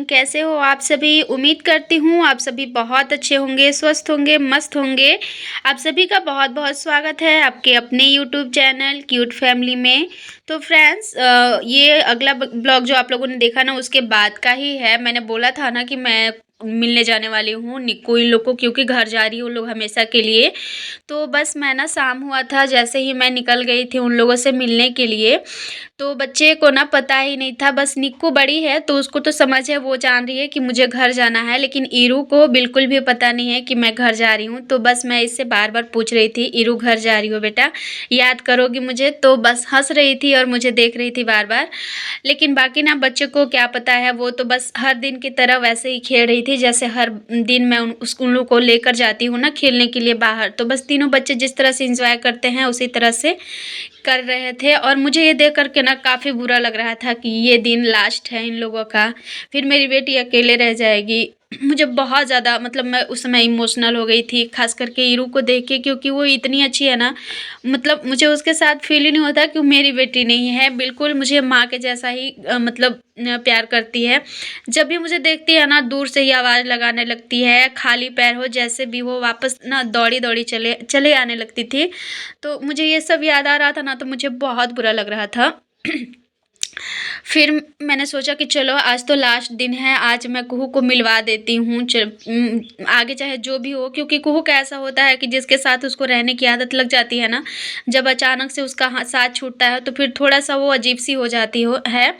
Morning. कैसे हो आप सभी? उम्मीद करती हूँ आप सभी बहुत अच्छे होंगे, स्वस्थ होंगे, मस्त होंगे। आप सभी का बहुत बहुत स्वागत है आपके अपने यूट्यूब चैनल क्यूट फैमिली में। तो फ्रेंड्स, ये अगला ब्लॉग जो आप लोगों ने देखा ना, उसके बाद का ही है। मैंने बोला था ना कि मैं मिलने जाने वाली हूँ निक्कू इन लोग को, क्योंकि घर जा रही हूँ लोग हमेशा के लिए। तो बस मैं ना, शाम हुआ था जैसे ही मैं निकल गई थी उन लोगों से मिलने के लिए। तो बच्चे को ना पता ही नहीं था, बस निक्कू बड़ी है तो उसको तो समझ है, वो जान रही है कि मुझे घर जाना है, लेकिन ईरू को बिल्कुल भी पता नहीं है कि मैं घर जा रही हूँ। तो बस मैं इससे बार बार पूछ रही थी, ईरू घर जा रही हो बेटा, याद करोगी मुझे? तो बस हंस रही थी और मुझे देख रही थी बार बार। लेकिन बाकी ना बच्चे को क्या पता है, वो तो बस हर दिन की तरह वैसे ही खेल रही थी जैसे हर दिन मैं उन लोग को लेकर जाती हूँ ना खेलने के लिए बाहर। तो बस तीनों बच्चे जिस तरह से इंजॉय करते हैं उसी तरह से कर रहे थे। और मुझे ये देख कर के ना काफ़ी बुरा लग रहा था कि ये दिन लास्ट है इन लोगों का, फिर मेरी बेटी अकेले रह जाएगी। मुझे बहुत ज़्यादा, मतलब मैं उस समय इमोशनल हो गई थी, खास करके ईरू को देख के, क्योंकि वो इतनी अच्छी है ना। मतलब मुझे उसके साथ फील ही नहीं होता कि वो मेरी बेटी नहीं है, बिल्कुल मुझे माँ के जैसा ही मतलब प्यार करती है। जब भी मुझे देखती है ना, दूर से ही आवाज़ लगाने लगती है, खाली पैर हो जैसे भी हो, वापस ना दौड़ी दौड़ी चले चले आने लगती थी। तो मुझे ये सब याद आ रहा था ना, तो मुझे बहुत बुरा लग रहा था। फिर मैंने सोचा कि चलो आज तो लास्ट दिन है, आज मैं कुहू को मिलवा देती हूँ। आगे चाहे जो भी हो, क्योंकि कुहू का ऐसा होता है कि जिसके साथ उसको रहने की आदत लग जाती है ना, जब अचानक से उसका साथ छूटता है तो फिर थोड़ा सा वो अजीब सी हो जाती है।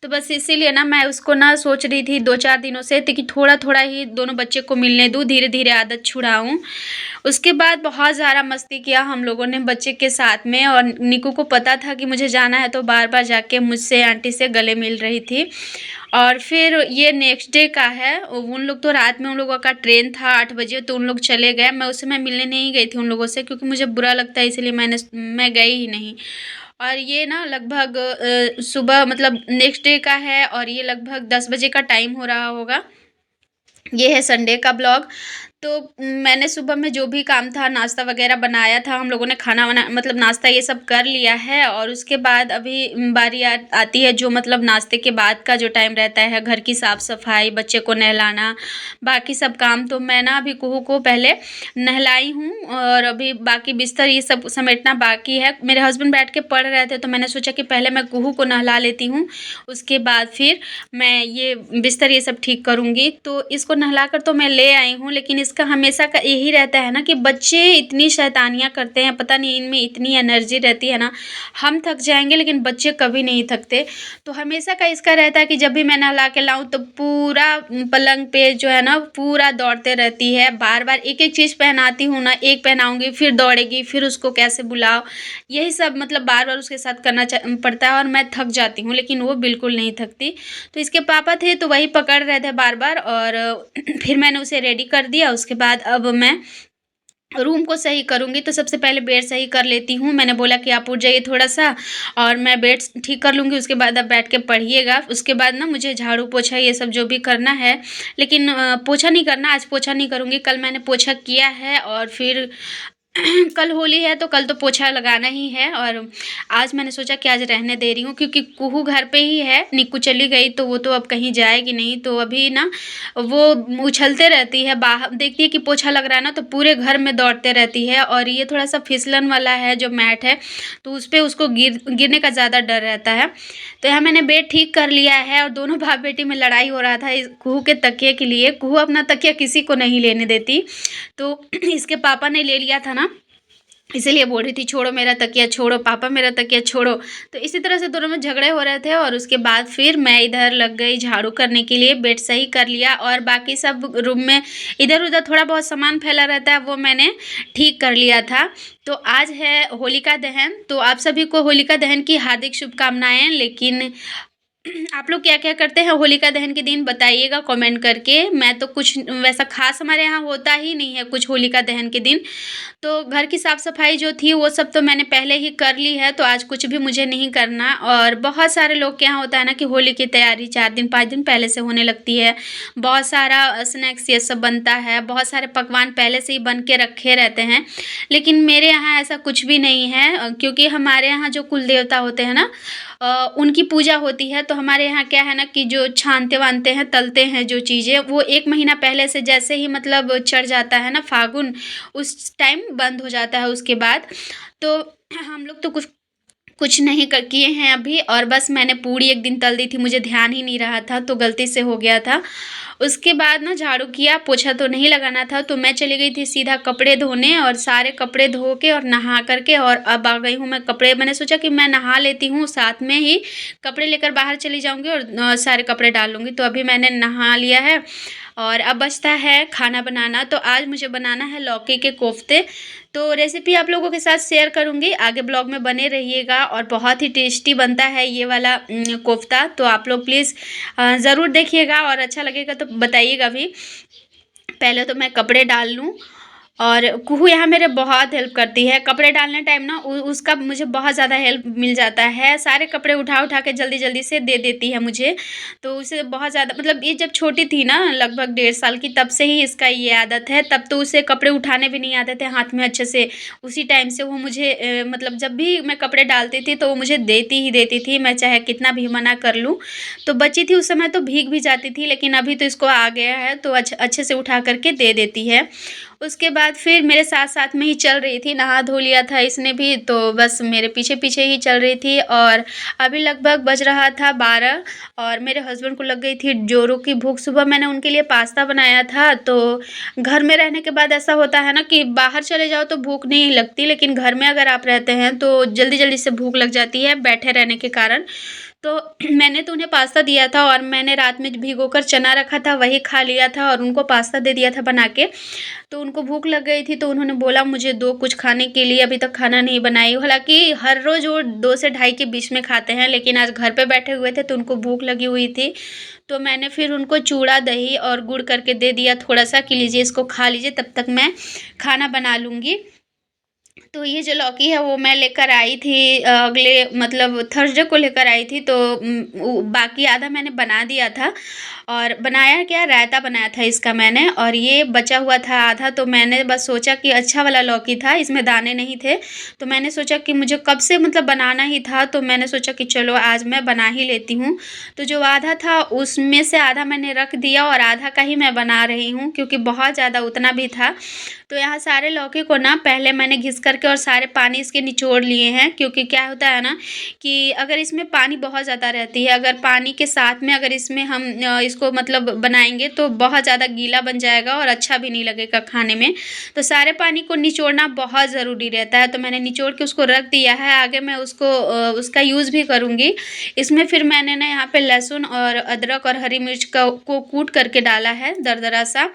तो बस इसीलिए ना मैं उसको ना सोच रही थी 2-4 दिनों से कि थोड़ा थोड़ा ही दोनों बच्चे को मिलने दूँ, धीरे धीरे आदत छुड़ाऊँ। उसके बाद बहुत ज़्यादा मस्ती किया हम लोगों ने बच्चे के साथ में, और निक्कू को पता था कि मुझे जाना है तो बार बार जाके मुझसे आंटी से गले मिल रही थी। और फिर ये नेक्स्ट डे का है। उन लोग तो रात में, उन लोगों का ट्रेन था 8 बजे, तो उन लोग चले गए। मैं उस समय मिलने नहीं गई थी उन लोगों से, क्योंकि मुझे बुरा लगता है, इसलिए मैं गई ही नहीं। और ये ना लगभग सुबह, मतलब नेक्स्ट डे का है, और ये लगभग 10 बजे का टाइम हो रहा होगा। ये है संडे का ब्लॉग। तो मैंने सुबह में जो भी काम था, नाश्ता वगैरह बनाया था, हम लोगों ने खाना वाना, मतलब नाश्ता ये सब कर लिया है। और उसके बाद अभी बारी आती है, जो मतलब नाश्ते के बाद का जो टाइम रहता है, घर की साफ़ सफाई, बच्चे को नहलाना, बाकी सब काम। तो मैं ना अभी कुहू को पहले नहलाई हूँ, और अभी बाकी बिस्तर ये सब समेटना बाकी है। मेरे हस्बैंड बैठ के पढ़ रहे थे, तो मैंने सोचा कि पहले मैं कुहू को नहला लेती हूँ, उसके बाद फिर मैं ये बिस्तर ये सब ठीक करूँगी। तो इसको नहलाकर तो मैं ले आई हूँ, लेकिन इसका हमेशा का यही रहता है ना कि बच्चे इतनी शैतानियाँ करते हैं, पता नहीं इनमें इतनी एनर्जी रहती है ना। हम थक जाएंगे लेकिन बच्चे कभी नहीं थकते। तो हमेशा का इसका रहता है कि जब भी मैं नहला के लाऊं तो पूरा पलंग पे जो है ना पूरा दौड़ते रहती है। बार बार एक एक चीज़ पहनाती हूँ ना, एक पहनाऊँगी फिर दौड़ेगी, फिर उसको कैसे बुलाओ, यही सब मतलब बार बार उसके साथ करना पड़ता है। और मैं थक जाती हूँ, लेकिन वो बिल्कुल नहीं थकती। तो इसके पापा थे तो वही पकड़ रहे थे बार बार, और फिर मैंने उसे रेडी कर दिया। उसके बाद अब मैं रूम को सही करूँगी, तो सबसे पहले बेड सही कर लेती हूँ। मैंने बोला कि आप उठ जाइए थोड़ा सा, और मैं बेड ठीक कर लूँगी, उसके बाद आप बैठ के पढ़िएगा। उसके बाद ना मुझे झाड़ू पोछा ये सब जो भी करना है, लेकिन पोछा नहीं करना, आज पोछा नहीं करूँगी, कल मैंने पोछा किया है। और फिर कल होली है तो कल तो पोछा लगाना ही है। और आज मैंने सोचा कि आज रहने दे रही हूँ, क्योंकि कुहू घर पे ही है, निक्कू चली गई तो वो तो अब कहीं जाएगी नहीं। तो अभी ना वो उछलते रहती है, बाहर देखती है कि पोछा लग रहा है ना, तो पूरे घर में दौड़ते रहती है। और ये थोड़ा सा फिसलन वाला है जो मैट है, तो उस पर उसको गिरने का ज़्यादा डर रहता है। तो यहाँ मैंने बेड ठीक कर लिया है, और दोनों बाप बेटी में लड़ाई हो रहा था इस कुहू के तकिए के लिए। कुहू अपना तकिया किसी को नहीं लेने देती, तो इसके पापा ने ले लिया था ना, इसीलिए बोल रही थी छोड़ो मेरा तकिया छोड़ो, पापा मेरा तकिया छोड़ो। तो इसी तरह से दोनों में झगड़े हो रहे थे। और उसके बाद फिर मैं इधर लग गई झाड़ू करने के लिए, बेड सही कर लिया, और बाकी सब रूम में इधर उधर थोड़ा बहुत सामान फैला रहता है वो मैंने ठीक कर लिया था। तो आज है होलिका दहन, तो आप सभी को होलिका दहन की हार्दिक शुभकामनाएं। लेकिन आप लोग क्या क्या करते हैं होलिका दहन के दिन, बताइएगा कमेंट करके। मैं तो कुछ वैसा खास हमारे यहाँ होता ही नहीं है कुछ होलिका दहन के दिन। तो घर की साफ़ सफाई जो थी वो सब तो मैंने पहले ही कर ली है, तो आज कुछ भी मुझे नहीं करना। और बहुत सारे लोग के यहाँ होता है ना कि होली की तैयारी 4 दिन 5 दिन पहले से होने लगती है। बहुत सारा स्नैक्स ये सब बनता है, बहुत सारे पकवान पहले से ही बन के रखे रहते हैं। लेकिन मेरे यहाँ ऐसा कुछ भी नहीं है, क्योंकि हमारे यहाँ जो कुल देवता होते हैं ना, उनकी पूजा होती है। तो हमारे यहाँ क्या है ना कि जो छानते-वानते हैं, तलते हैं जो चीज़ें, वो 1 महीना पहले से जैसे ही मतलब चढ़ जाता है ना फागुन, उस टाइम बंद हो जाता है उसके बाद। तो हम लोग तो कुछ नहीं किए हैं अभी, और बस मैंने पूड़ी एक दिन तल दी थी, मुझे ध्यान ही नहीं रहा था तो गलती से हो गया था। उसके बाद ना झाड़ू किया, पोछा तो नहीं लगाना था, तो मैं चली गई थी सीधा कपड़े धोने, और सारे कपड़े धो के और नहा कर के और अब आ गई हूँ मैं कपड़े। मैंने सोचा कि मैं नहा लेती हूँ, साथ में ही कपड़े लेकर बाहर चली जाऊँगी और सारे कपड़े डाल लूँगी। तो अभी मैंने नहा लिया है और अब बचता है खाना बनाना। तो आज मुझे बनाना है लौकी के कोफ्ते। तो रेसिपी आप लोगों के साथ शेयर करूँगी, आगे ब्लॉग में बने रहिएगा। और बहुत ही टेस्टी बनता है ये वाला कोफ्ता। तो आप लोग प्लीज़ ज़रूर देखिएगा, और अच्छा लगेगा तो बताइएगा भी। पहले तो मैं कपड़े डाल लूँ, और कुहू यहाँ मेरे बहुत हेल्प करती है कपड़े डालने टाइम ना, उसका मुझे बहुत ज़्यादा हेल्प मिल जाता है। सारे कपड़े उठा उठा के जल्दी जल्दी से दे देती है मुझे। तो उसे बहुत ज़्यादा मतलब, ये जब छोटी थी ना लगभग 1.5 साल की, तब से ही इसका ये आदत है। तब तो उसे कपड़े उठाने भी नहीं आते थे हाथ में अच्छे से। उसी टाइम से वो मुझे मतलब जब भी मैं कपड़े डालती थी तो वो मुझे देती ही देती थी, मैं चाहे कितना भी मना कर लूँ। तो बची थी उस समय तो भीग भी जाती थी, लेकिन अभी तो इसको आ गया है तो अच्छे से उठा करके दे देती है। उसके बाद फिर मेरे साथ-साथ में ही चल रही थी, नहा धो लिया था इसने भी, तो बस मेरे पीछे-पीछे ही चल रही थी। और अभी लगभग बज रहा था 12, और मेरे हस्बैंड को लग गई थी ज़ोरों की भूख। सुबह मैंने उनके लिए पास्ता बनाया था। तो घर में रहने के बाद ऐसा होता है ना कि बाहर चले जाओ तो भूख नहीं लगती, लेकिन घर में अगर आप रहते हैं तो जल्दी-जल्दी से भूख लग जाती है बैठे रहने के कारण। तो मैंने तो उन्हें पास्ता दिया था, और मैंने रात में भिगोकर चना रखा था वही खा लिया था, और उनको पास्ता दे दिया था बना के। तो उनको भूख लग गई थी तो उन्होंने बोला मुझे दो कुछ खाने के लिए, अभी तक खाना नहीं बनाई। हालाँकि हर रोज़ वो 2 से ढाई के बीच में खाते हैं, लेकिन आज घर पे बैठे हुए थे तो उनको भूख लगी हुई थी। तो मैंने फिर उनको चूड़ा, दही और गुड़ करके दे दिया थोड़ा-सा कि लीजिए इसको खा लीजिए, तब तक मैं खाना बना लूँगी। तो ये जो लौकी है वो मैं लेकर आई थी अगले मतलब थर्सडे को लेकर आई थी। तो बाकी आधा मैंने बना दिया था, और बनाया क्या, रायता बनाया था इसका मैंने, और ये बचा हुआ था आधा। तो मैंने बस सोचा कि अच्छा वाला लौकी था, इसमें दाने नहीं थे। तो मैंने सोचा कि मुझे कब से मतलब बनाना ही था, तो मैंने सोचा कि चलो आज मैं बना ही लेती हूँ। तो जो आधा था उसमें से आधा मैंने रख दिया, और आधा का ही मैं बना रही हूँ क्योंकि बहुत ज़्यादा उतना भी था। तो यहाँ सारे लौकी को ना पहले मैंने घिस करके और सारे पानी इसके निचोड़ लिए हैं, क्योंकि क्या होता है ना कि अगर इसमें पानी बहुत ज़्यादा रहती है, अगर पानी के साथ में अगर इसमें हम इसको मतलब बनाएंगे तो बहुत ज़्यादा गीला बन जाएगा और अच्छा भी नहीं लगेगा खाने में। तो सारे पानी को निचोड़ना बहुत ज़रूरी रहता है। तो मैंने निचोड़ के उसको रख दिया है, आगे मैं उसको उसका यूज़ भी करूँगी। इसमें फिर मैंने ना यहाँ पे लहसुन और अदरक और हरी मिर्च को कूट करके डाला है दरदरा सा।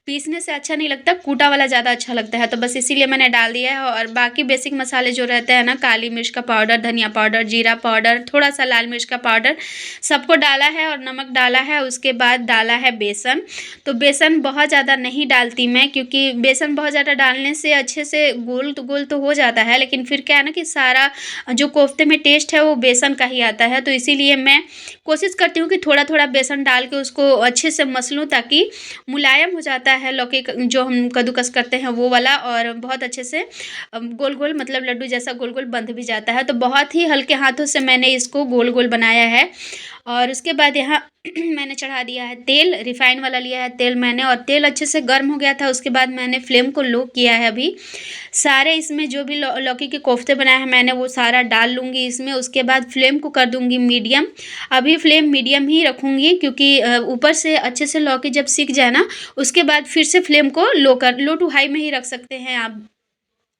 पीसने से अच्छा नहीं लगता, कूटा वाला ज़्यादा अच्छा लगता है, तो बस इसीलिए मैंने डाल दिया है। और बाकी बेसिक मसाले जो रहते हैं ना, काली मिर्च का पाउडर, धनिया पाउडर, जीरा पाउडर, थोड़ा सा लाल मिर्च का पाउडर, सबको डाला है, और नमक डाला है। उसके बाद डाला है बेसन। तो बेसन बहुत ज़्यादा नहीं डालती मैं, क्योंकि बेसन बहुत ज़्यादा डालने से अच्छे से गोल तो हो जाता है, लेकिन फिर क्या है ना कि सारा जो कोफ्ते में टेस्ट है वो बेसन का ही आता है। तो इसीलिए मैं कोशिश करती हूँ कि थोड़ा थोड़ा बेसन डाल के उसको अच्छे से मस लूँ, ताकि मुलायम हो जाता है लौकी जो हम कद्दूकस करते हैं वो वाला, और बहुत अच्छे से गोल गोल मतलब लड्डू जैसा गोल गोल बंध भी जाता है। तो बहुत ही हल्के हाथों से मैंने इसको गोल गोल बनाया है। और उसके बाद यहाँ मैंने चढ़ा दिया है तेल, रिफाइन वाला लिया है तेल मैंने, और तेल अच्छे से गर्म हो गया था। उसके बाद मैंने फ्लेम को लो किया है। अभी सारे इसमें जो भी लौकी के कोफ्ते बनाए हैं मैंने वो सारा डाल लूँगी इसमें। उसके बाद फ्लेम को कर दूँगी मीडियम। अभी फ्लेम मीडियम ही रखूँगी, क्योंकि ऊपर से अच्छे से लौकी जब सिक जाए ना, उसके बाद फिर से फ्लेम को लो टू हाई में ही रख सकते हैं आप।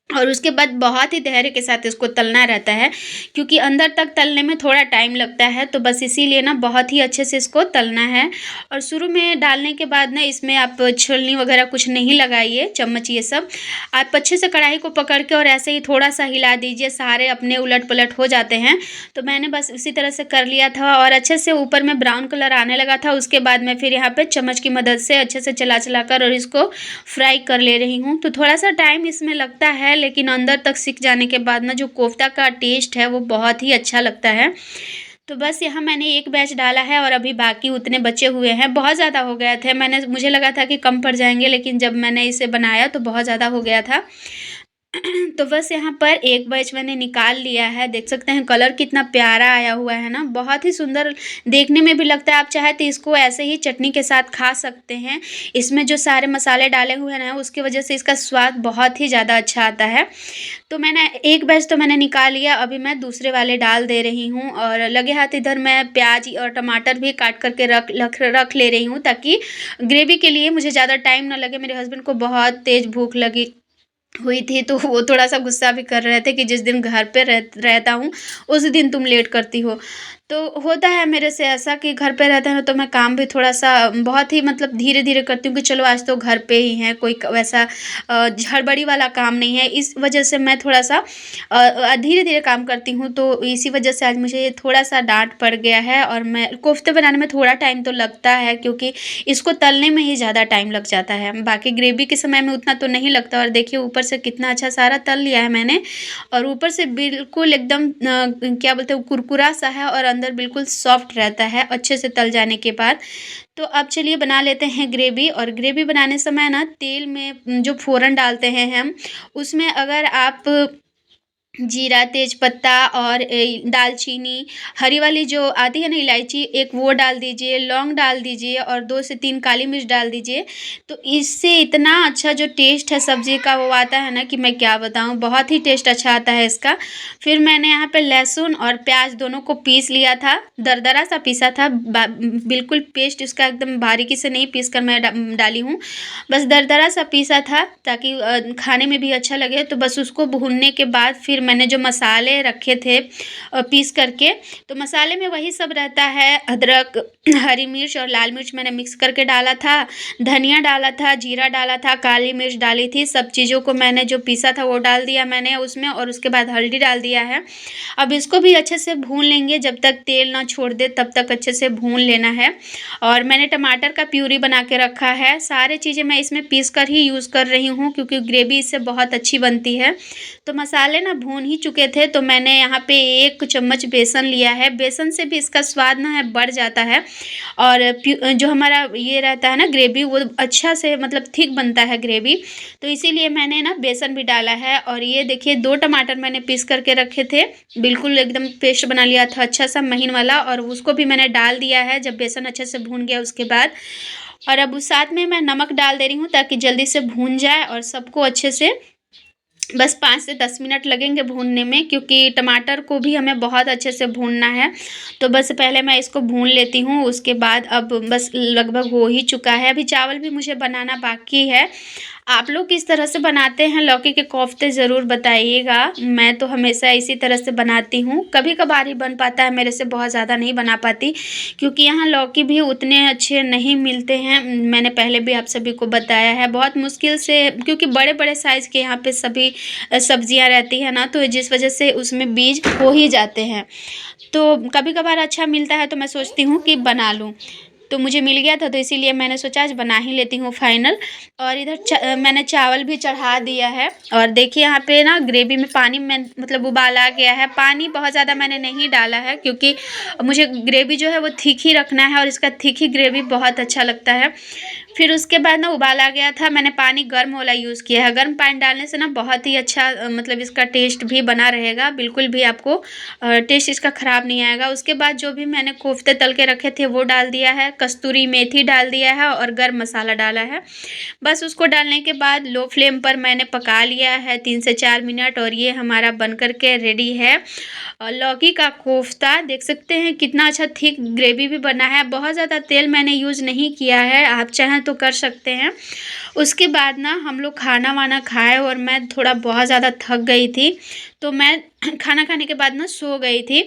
और उसके बाद बहुत ही धैर्य के साथ इसको तलना रहता है, क्योंकि अंदर तक तलने में थोड़ा टाइम लगता है। तो बस इसीलिए ना बहुत ही अच्छे से इसको तलना है। और शुरू में डालने के बाद ना इसमें आप छलनी वगैरह कुछ नहीं लगाइए, चम्मच ये सब। आप अच्छे से कढ़ाई को पकड़ के और ऐसे ही थोड़ा सा हिला दीजिए, सारे अपने उलट पलट हो जाते हैं। तो मैंने बस उसी तरह से कर लिया था, और अच्छे से ऊपर में ब्राउन कलर आने लगा था। उसके बाद मैं फिर यहाँ पर चम्मच की मदद से अच्छे से चला कर और इसको फ्राई कर ले रही हूँ। तो थोड़ा सा टाइम इसमें लगता है, लेकिन अंदर तक सिक जाने के बाद ना जो कोफ्ता का टेस्ट है वो बहुत ही अच्छा लगता है। तो बस यहाँ मैंने एक बैच डाला है, और अभी बाकी उतने बचे हुए हैं। बहुत ज़्यादा हो गए थे, मुझे लगा था कि कम पड़ जाएंगे, लेकिन जब मैंने इसे बनाया तो बहुत ज़्यादा हो गया था। तो बस यहाँ पर एक बैच मैंने निकाल लिया है। देख सकते हैं कलर कितना प्यारा आया हुआ है ना, बहुत ही सुंदर देखने में भी लगता है। आप चाहे तो इसको ऐसे ही चटनी के साथ खा सकते हैं। इसमें जो सारे मसाले डाले हुए हैं ना, उसकी वजह से इसका स्वाद बहुत ही ज़्यादा अच्छा आता है। तो मैंने एक बैच तो मैंने निकाल लिया, अभी मैं दूसरे वाले डाल दे रही हूँ। और लगे हाथ इधर मैं प्याज और टमाटर भी काट करके रख ले रही हूँ, ताकि ग्रेवी के लिए मुझे ज़्यादा टाइम ना लगे। मेरे हस्बैंड को बहुत तेज़ भूख लगी हुई थी, तो वो थोड़ा-सा गुस्सा भी कर रहे थे कि जिस दिन घर पे रहता हूँ, उस दिन तुम लेट करती हो। तो होता है मेरे से ऐसा कि घर पे रहते हैं ना, तो मैं काम भी थोड़ा-सा बहुत ही मतलब धीरे-धीरे करती हूँ कि चलो आज तो घर पे ही हैं, कोई क वैसा हड़बड़ी वाला काम नहीं है। इस वजह से मैं थोड़ा-सा धीरे-धीरे काम करती हूँ, तो इसी वजह से आज मुझे थोड़ा-सा डाँट पड़ गया है। और मैं कोफ्ते बनाने में थोड़ा टाइम तो लगता है, क्योंकि इसको तलने में ही ज़्यादा टाइम लग जाता है। बाकी ग्रेवी के समय में उतना तो नहीं लगता। और देखिए ऊपर से कितना अच्छा सारा तल लिया है मैंने, और ऊपर से बिल्कुल एकदम क्या बोलते हैं, कुरकुरा सा है, और अंदर बिल्कुल सॉफ्ट रहता है अच्छे से तल जाने के बाद। तो अब चलिए बना लेते हैं ग्रेवी। और ग्रेवी बनाने समय ना तेल में जो फ़ोरन डालते हैं हम, उसमें अगर आप जीरा, तेजपत्ता और दालचीनी, हरी वाली जो आती है ना इलायची, एक वो डाल दीजिए, लौंग डाल दीजिए और 2 से 3 काली मिर्च डाल दीजिए। तो इससे इतना अच्छा जो टेस्ट है सब्ज़ी का वो आता है ना, कि मैं क्या बताऊँ, बहुत ही टेस्ट अच्छा आता है इसका। फिर मैंने यहाँ पे लहसुन और प्याज़ दोनों को पीस लिया था, दरदरा सा पीसा था, बिल्कुल पेस्ट इसका एकदम बारीकी से नहीं पीस कर मैं डाली हूँ, बस दरदरा सा पीसा था, ताकि खाने में भी अच्छा लगे। तो बस उसको भूनने के बाद फिर मैंने जो मसाले रखे थे पीस करके, तो मसाले में वही सब रहता है, अदरक, हरी मिर्च और लाल मिर्च मैंने मिक्स करके डाला था, धनिया डाला था, जीरा डाला था, काली मिर्च डाली थी। सब चीज़ों को मैंने जो पीसा था वो डाल दिया मैंने उसमें, और उसके बाद हल्दी डाल दिया है। अब इसको भी अच्छे से भून लेंगे, जब तक तेल ना छोड़ दे तब तक अच्छे से भून लेना है। और मैंने टमाटर का प्यूरी बना के रखा है। सारे चीज़ें मैं इसमें पीस कर ही यूज़ कर रही हूँ, क्योंकि ग्रेवी इससे बहुत अच्छी बनती है। तो मसाले ना भून ही चुके थे, तो मैंने यहाँ पे 1 चम्मच बेसन लिया है। बेसन से भी इसका स्वाद ना है बढ़ जाता है, और जो हमारा ये रहता है ना ग्रेवी, वो अच्छा से मतलब थिक बनता है ग्रेवी। तो इसीलिए मैंने ना बेसन भी डाला है। और ये देखिए 2 टमाटर मैंने पीस करके रखे थे, बिल्कुल एकदम पेस्ट बना लिया था अच्छा सा महीन वाला, और उसको भी मैंने डाल दिया है जब बेसन अच्छे से भून गया उसके बाद। और अब उस साथ में मैं नमक डाल दे रही हूँ, ताकि जल्दी से भून जाए, और सबको अच्छे से बस 5 से 10 मिनट लगेंगे भूनने में, क्योंकि टमाटर को भी हमें बहुत अच्छे से भूनना है। तो बस पहले मैं इसको भून लेती हूँ, उसके बाद अब बस लगभग हो ही चुका है। अभी चावल भी मुझे बनाना बाकी है। आप लोग किस तरह से बनाते हैं लौकी के कोफ्ते ज़रूर बताइएगा। मैं तो हमेशा इसी तरह से बनाती हूँ, कभी कभार ही बन पाता है मेरे से, बहुत ज़्यादा नहीं बना पाती, क्योंकि यहाँ लौकी भी उतने अच्छे नहीं मिलते हैं। मैंने पहले भी आप सभी को बताया है, बहुत मुश्किल से, क्योंकि बड़े बड़े साइज़ के यहाँ पे सभी सब्जियाँ रहती है ना, तो जिस वजह से उसमें बीज हो ही जाते हैं। तो कभी कभार अच्छा मिलता है, तो मैं सोचती हूँ कि बना लूँ। तो मुझे मिल गया था, तो इसीलिए मैंने सोचा आज बना ही लेती हूँ फाइनल। और इधर मैंने चावल भी चढ़ा दिया है। और देखिए यहाँ पे ना ग्रेवी में पानी में मतलब उबाल आ गया है। पानी बहुत ज़्यादा मैंने नहीं डाला है, क्योंकि मुझे ग्रेवी जो है वो थिक ही रखना है, और इसका थिक ही ग्रेवी बहुत अच्छा लगता है। फिर उसके बाद ना उबाल आ गया था, मैंने पानी गर्म वाला यूज़ किया है। गर्म पानी डालने से ना बहुत ही अच्छा मतलब इसका टेस्ट भी बना रहेगा, बिल्कुल भी आपको टेस्ट इसका ख़राब नहीं आएगा। उसके बाद जो भी मैंने कोफ्ते तल के रखे थे वो डाल दिया है, कस्तूरी मेथी डाल दिया है, और गर्म मसाला डाला है। बस उसको डालने के बाद लो फ्लेम पर मैंने पका लिया है 3 से 4 मिनट, और ये हमारा बन कर के रेडी है। लौकी का कोफ्ता देख सकते हैं कितना अच्छा थिक ग्रेवी भी बना है, बहुत ज़्यादा तेल मैंने यूज़ नहीं किया है, आप चाहें तो कर सकते हैं। उसके बाद ना हम लोग खाना वाना खाए, और मैं थोड़ा बहुत ज़्यादा थक गई थी, तो मैं खाना खाने के बाद ना सो गई थी।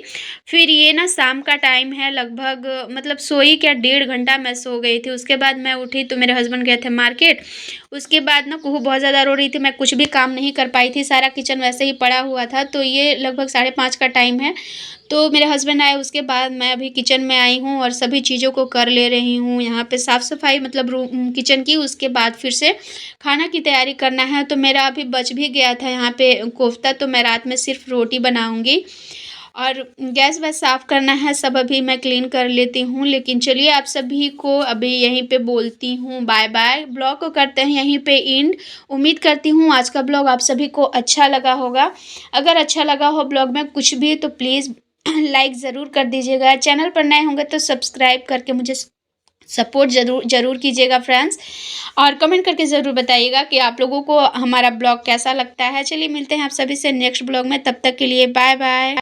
फिर ये ना शाम का टाइम है, लगभग मतलब सोई क्या 1.5 घंटा मैं सो गई थी। उसके बाद मैं उठी तो मेरे हस्बैंड गए थे मार्केट। उसके बाद ना कुहू बहुत ज़्यादा रो रही थी, मैं कुछ भी काम नहीं कर पाई थी, सारा किचन वैसे ही पड़ा हुआ था। तो ये लगभग 5:30 का टाइम है, तो मेरे हस्बैंड आए, उसके बाद मैं अभी किचन में आई हूँ और सभी चीज़ों को कर ले रही हूँ। यहाँ पे साफ़ सफाई मतलब रूम किचन की, उसके बाद फिर से खाना की तैयारी करना है। तो मेरा अभी बच भी गया था यहाँ पे कोफ्ता, तो मैं रात में सिर्फ रोटी बनाऊँगी। और गैस वैस साफ़ करना है, सब अभी मैं क्लीन कर लेती हूँ। लेकिन चलिए आप सभी को अभी यहीं पे बोलती हूँ बाय बाय। ब्लॉग को करते हैं यहीं पे एंड। उम्मीद करती हूँ आज का ब्लॉग आप सभी को अच्छा लगा होगा। अगर अच्छा लगा हो ब्लॉग में कुछ भी तो प्लीज़ लाइक ज़रूर कर दीजिएगा। चैनल पर नए होंगे तो सब्सक्राइब करके मुझे सपोर्ट ज़रूर कीजिएगा फ्रेंड्स। और कमेंट करके ज़रूर बताइएगा कि आप लोगों को हमारा ब्लॉग कैसा लगता है। चलिए मिलते हैं आप सभी से नेक्स्ट ब्लॉग में, तब तक के लिए बाय बाय।